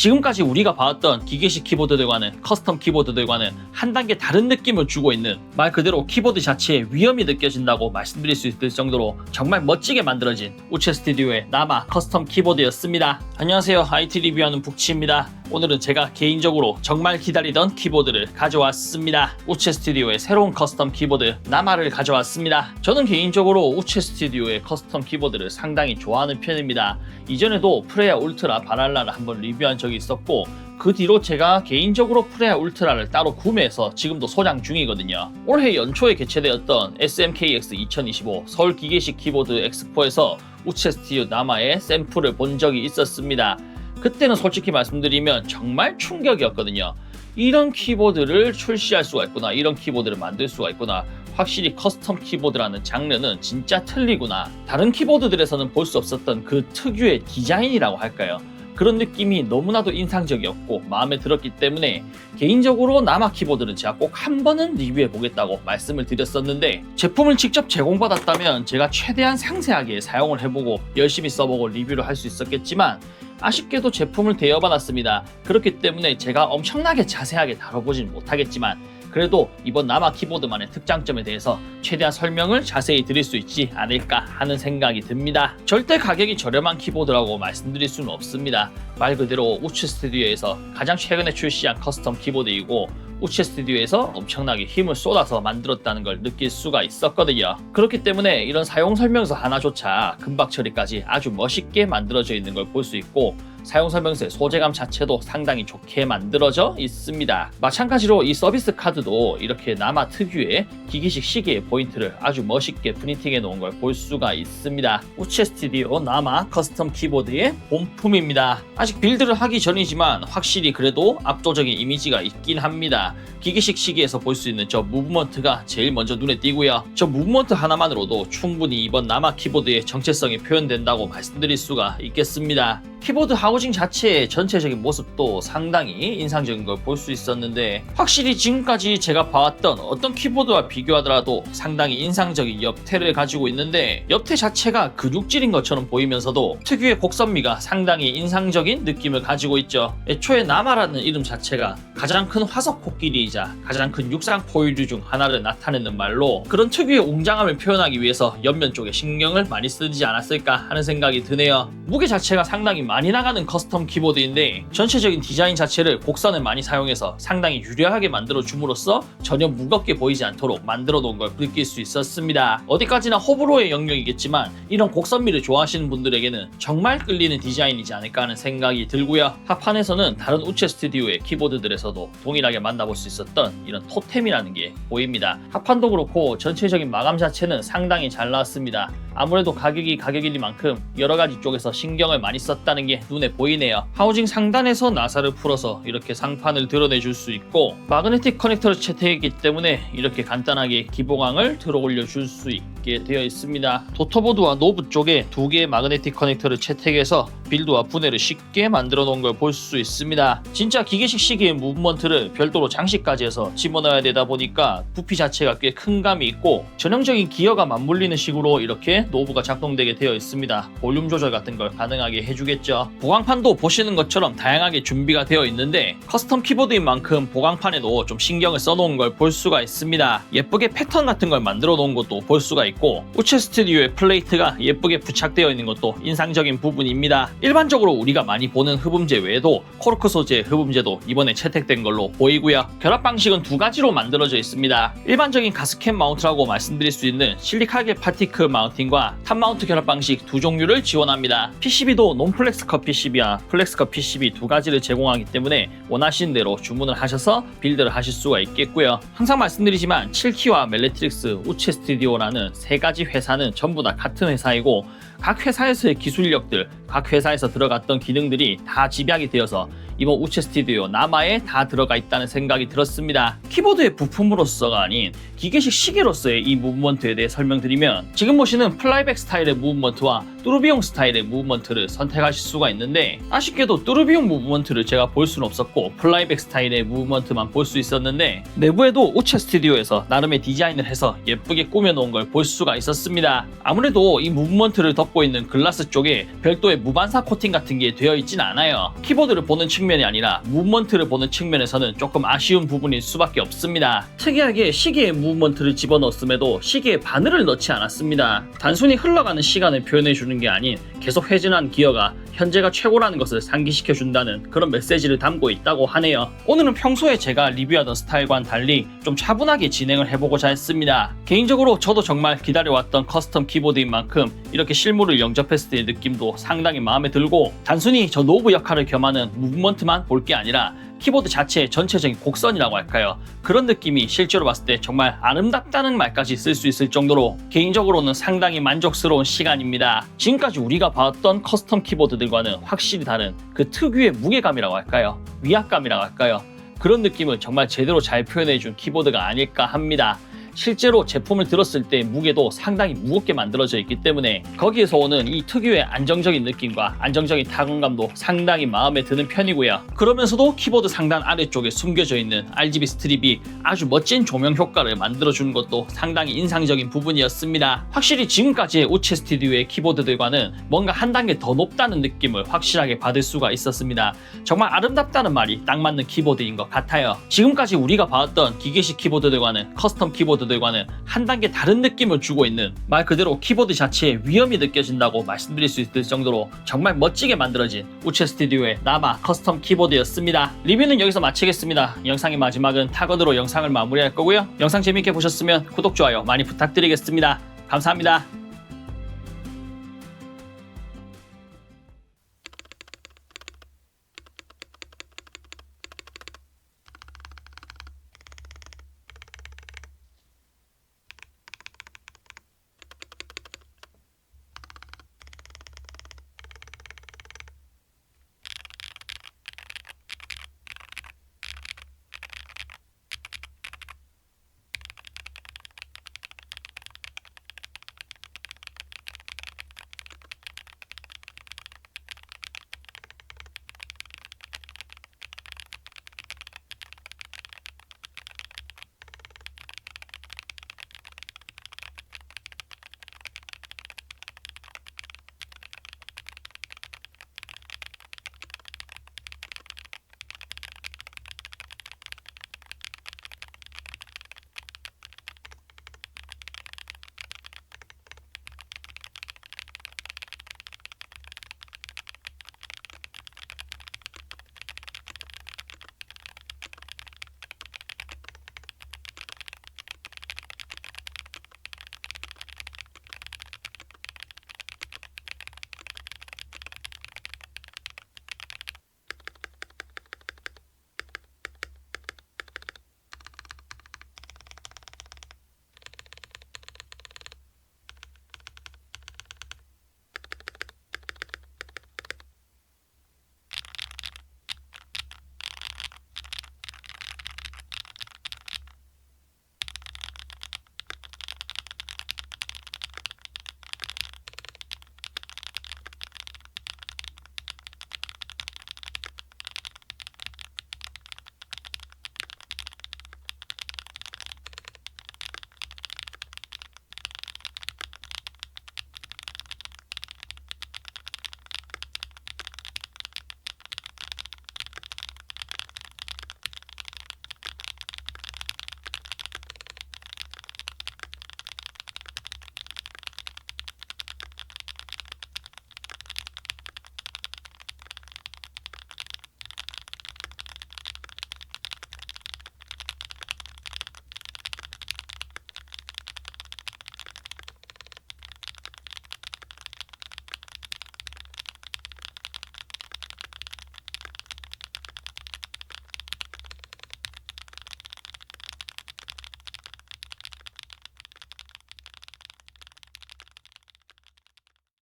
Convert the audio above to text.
지금까지 우리가 봐왔던 기계식 키보드들과는 커스텀 키보드들과는 한 단계 다른 느낌을 주고 있는, 말 그대로 키보드 자체에 위험이 느껴진다고 말씀드릴 수 있을 정도로 정말 멋지게 만들어진 우체 스튜디오의 나마 커스텀 키보드였습니다. 안녕하세요, IT 리뷰하는 북치입니다. 오늘은 제가 개인적으로 정말 기다리던 키보드를 가져왔습니다. 우체 스튜디오의 새로운 커스텀 키보드 나마를 가져왔습니다. 저는 개인적으로 우체 스튜디오의 커스텀 키보드를 상당히 좋아하는 편입니다. 이전에도 프레아 울트라 바랄라를 한번 리뷰한 적이 있었고, 그 뒤로 제가 개인적으로 프레아 울트라를 따로 구매해서 지금도 소장 중이거든요. 올해 연초에 개최되었던 SMKX 2025 서울 기계식 키보드 엑스포에서 우체 스튜디오 나마의 샘플을 본 적이 있었습니다. 그때는 솔직히 말씀드리면 정말 충격이었거든요. 이런 키보드를 출시할 수가 있구나, 이런 키보드를 만들 수가 있구나, 확실히 커스텀 키보드라는 장르는 진짜 틀리구나, 다른 키보드들에서는 볼 수 없었던 그 특유의 디자인이라고 할까요? 그런 느낌이 너무나도 인상적이었고 마음에 들었기 때문에 개인적으로 나마 키보드는 제가 꼭 한 번은 리뷰해 보겠다고 말씀을 드렸었는데, 제품을 직접 제공받았다면 제가 최대한 상세하게 사용을 해보고 열심히 써보고 리뷰를 할 수 있었겠지만, 아쉽게도 제품을 대여받았습니다. 그렇기 때문에 제가 엄청나게 자세하게 다뤄보진 못하겠지만, 그래도 이번 나마 키보드만의 특장점에 대해서 최대한 설명을 자세히 드릴 수 있지 않을까 하는 생각이 듭니다. 절대 가격이 저렴한 키보드라고 말씀드릴 수는 없습니다. 말 그대로 우체 스튜디오에서 가장 최근에 출시한 커스텀 키보드이고, 우체 스튜디오에서 엄청나게 힘을 쏟아서 만들었다는 걸 느낄 수가 있었거든요. 그렇기 때문에 이런 사용 설명서 하나조차 금박 처리까지 아주 멋있게 만들어져 있는 걸 볼 수 있고, 사용 설명서의 소재감 자체도 상당히 좋게 만들어져 있습니다. 마찬가지로 이 서비스 카드도 이렇게 나마 특유의 기기식 시계의 포인트를 아주 멋있게 프린팅해 놓은 걸 볼 수가 있습니다. 우체 스튜디오 나마 커스텀 키보드의 본품입니다. 아직 빌드를 하기 전이지만 확실히 그래도 압도적인 이미지가 있긴 합니다. 기계식 시계에서 볼 수 있는 저 무브먼트가 제일 먼저 눈에 띄고요. 저 무브먼트 하나만으로도 충분히 이번 나마 키보드의 정체성이 표현된다고 말씀드릴 수가 있겠습니다. 키보드 하우징 자체의 전체적인 모습도 상당히 인상적인 걸 볼 수 있었는데, 확실히 지금까지 제가 봐왔던 어떤 키보드와 비교하더라도 상당히 인상적인 옆태를 가지고 있는데, 옆태 자체가 근육질인 것처럼 보이면서도 특유의 곡선미가 상당히 인상적인 느낌을 가지고 있죠. 애초에 나마라는 이름 자체가 가장 큰 화석 코끼리이자 가장 큰 육상 포유류 중 하나를 나타내는 말로, 그런 특유의 웅장함을 표현하기 위해서 옆면 쪽에 신경을 많이 쓰지 않았을까 하는 생각이 드네요. 무게 자체가 상당히 많이 나가는 커스텀 키보드인데, 전체적인 디자인 자체를 곡선을 많이 사용해서 상당히 유려하게 만들어 줌으로써 전혀 무겁게 보이지 않도록 만들어 놓은 걸 느낄 수 있었습니다. 어디까지나 호불호의 영역이겠지만 이런 곡선미를 좋아하시는 분들에게는 정말 끌리는 디자인이지 않을까 하는 생각이 들고요. 하판에서는 다른 우체 스튜디오의 키보드들에서도 동일하게 만나볼 수 있었던 이런 토템이라는 게 보입니다. 하판도 그렇고 전체적인 마감 자체는 상당히 잘 나왔습니다. 아무래도 가격이 가격이니만큼 여러가지 쪽에서 신경을 많이 썼다는 게 눈에 보이네요. 하우징 상단에서 나사를 풀어서 이렇게 상판을 드러내줄 수 있고, 마그네틱 커넥터를 채택했기 때문에 이렇게 간단하게 기보강을 들어 올려줄 수 있게 되어 있습니다. 도터보드와 노브 쪽에 두 개의 마그네틱 커넥터를 채택해서 빌드와 분해를 쉽게 만들어 놓은 걸 볼 수 있습니다. 진짜 기계식 시계의 무브먼트를 별도로 장식까지 해서 집어넣어야 되다 보니까 부피 자체가 꽤 큰 감이 있고, 전형적인 기어가 맞물리는 식으로 이렇게 노브가 작동되게 되어 있습니다. 볼륨 조절 같은 걸 가능하게 해주겠죠. 보강판도 보시는 것처럼 다양하게 준비가 되어 있는데, 커스텀 키보드인 만큼 보강판에도 좀 신경을 써놓은 걸 볼 수가 있습니다. 예쁘게 패턴 같은 걸 만들어 놓은 것도 볼 수가 있고, 우체 스튜디오의 플레이트가 예쁘게 부착되어 있는 것도 인상적인 부분입니다. 일반적으로 우리가 많이 보는 흡음재 외에도 코르크 소재의 흡음재도 이번에 채택된 걸로 보이고요. 결합 방식은 두 가지로 만들어져 있습니다. 일반적인 가스켓 마운트라고 말씀드릴 수 있는 실리카겔 파티클 마운팅과 탑 마운트 결합 방식 두 종류를 지원합니다. PCB도 논플렉스 컷 PCB와 플렉스 컷 PCB 두 가지를 제공하기 때문에 원하시는 대로 주문을 하셔서 빌드를 하실 수가 있겠고요. 항상 말씀드리지만 7키와 멜레트릭스, 우체 스튜디오라는 세 가지 회사는 전부 다 같은 회사이고, 각 회사에서의 기술력들, 각 회사에서 들어갔던 기능들이 다 집약이 되어서 이번 우체 스튜디오 나마에 다 들어가 있다는 생각이 들었습니다. 키보드의 부품으로서가 아닌 기계식 시계로서의 이 무브먼트에 대해 설명드리면, 지금 보시는 플라이백 스타일의 무브먼트와 뚜르비용 스타일의 무브먼트를 선택하실 수가 있는데, 아쉽게도 뚜르비용 무브먼트를 제가 볼 수는 없었고 플라이백 스타일의 무브먼트만 볼 수 있었는데, 내부에도 우체 스튜디오에서 나름의 디자인을 해서 예쁘게 꾸며놓은 걸 볼 수가 있었습니다. 아무래도 이 무브먼트를 덮고 있는 글라스 쪽에 별도의 무반사 코팅 같은 게 되어 있진 않아요. 키보드를 보는 측면이 아니라 무브먼트를 보는 측면에서는 조금 아쉬운 부분일 수밖에 없습니다. 특이하게 시계에 무브먼트를 집어넣었음에도 시계에 바늘을 넣지 않았습니다. 단순히 흘러가는 시간을 표현해주는 게 아닌 계속 회전한 기어가 현재가 최고라는 것을 상기시켜준다는 그런 메시지를 담고 있다고 하네요. 오늘은 평소에 제가 리뷰하던 스타일과는 달리 좀 차분하게 진행을 해보고자 했습니다. 개인적으로 저도 정말 기다려왔던 커스텀 키보드인 만큼 이렇게 실물을 영접했을 때의 느낌도 상당히 마음에 들고, 단순히 저 노브 역할을 겸하는 무브먼트만 볼 게 아니라 키보드 자체의 전체적인 곡선이라고 할까요? 그런 느낌이 실제로 봤을 때 정말 아름답다는 말까지 쓸 수 있을 정도로 개인적으로는 상당히 만족스러운 시간입니다. 지금까지 우리가 봐왔던 커스텀 키보드들과는 확실히 다른 그 특유의 무게감이라고 할까요? 위압감이라고 할까요? 그런 느낌을 정말 제대로 잘 표현해준 키보드가 아닐까 합니다. 실제로 제품을 들었을 때 무게도 상당히 무겁게 만들어져 있기 때문에 거기에서 오는 이 특유의 안정적인 느낌과 안정적인 타건감도 상당히 마음에 드는 편이고요. 그러면서도 키보드 상단 아래쪽에 숨겨져 있는 RGB 스트립이 아주 멋진 조명 효과를 만들어주는 것도 상당히 인상적인 부분이었습니다. 확실히 지금까지의 우체 스튜디오의 키보드들과는 뭔가 한 단계 더 높다는 느낌을 확실하게 받을 수가 있었습니다. 정말 아름답다는 말이 딱 맞는 키보드인 것 같아요. 지금까지 우리가 봐왔던 기계식 키보드들과는 커스텀 키보드들과는 한 단계 다른 느낌을 주고 있는, 말 그대로 키보드 자체에 위험이 느껴진다고 말씀드릴 수 있을 정도로 정말 멋지게 만들어진 우체 스튜디오의 나마 커스텀 키보드였습니다. 리뷰는 여기서 마치겠습니다. 영상의 마지막은 타건으로 영상을 마무리할 거고요. 영상 재밌게 보셨으면 구독, 좋아요 많이 부탁드리겠습니다. 감사합니다.